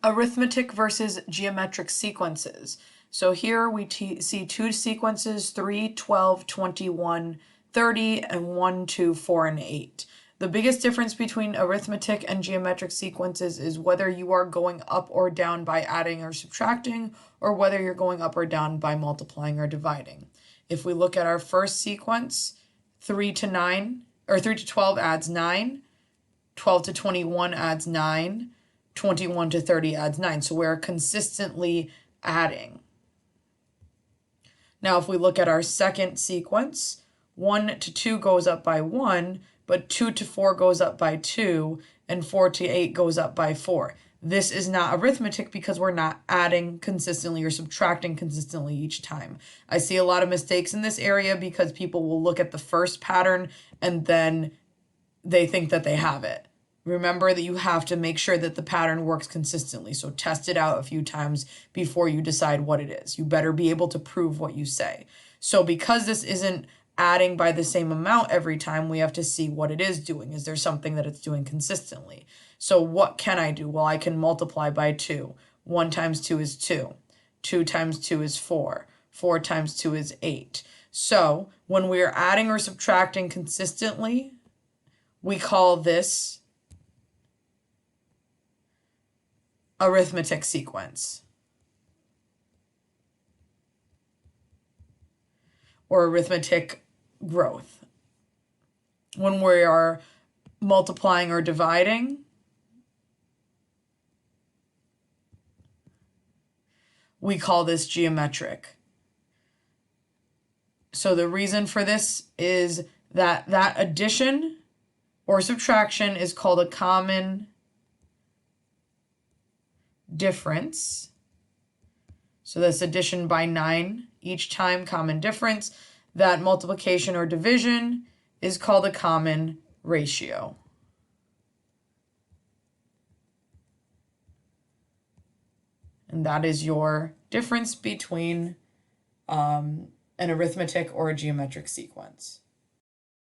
Arithmetic versus geometric sequences. So here we see two sequences, 3, 12, 21, 30, and 1, 2, 4, and 8. The biggest difference between arithmetic and geometric sequences is whether you are going up or down by adding or subtracting, or whether you're going up or down by multiplying or dividing. If we look at our first sequence, 3 to 9, or 3 to 12 adds 9, 12 to 21 adds 9, 21 to 30 adds 9. So we're consistently adding. Now, if we look at our second sequence, 1 to 2 goes up by 1, but 2 to 4 goes up by 2, and 4 to 8 goes up by 4. This is not arithmetic because we're not adding consistently or subtracting consistently each time. I see a lot of mistakes in this area because people will look at the first pattern and then they think that they have it. Remember that you have to make sure that the pattern works consistently. So test it out a few times before you decide what it is. You better be able to prove what you say. So because this isn't adding by the same amount every time, we have to see what it is doing. Is there something that it's doing consistently? So what can I do? Well, I can multiply by 2. 1 times 2 is 2. 2 times 2 is 4. 4 times 2 is 8. So when we are adding or subtracting consistently, we call this arithmetic sequence or arithmetic growth. When we are multiplying or dividing, we call this geometric. So the reason for this is that addition or subtraction is called a common difference. So that's addition by 9 each time, common difference. That multiplication or division is called a common ratio. And that is your difference between an arithmetic or a geometric sequence.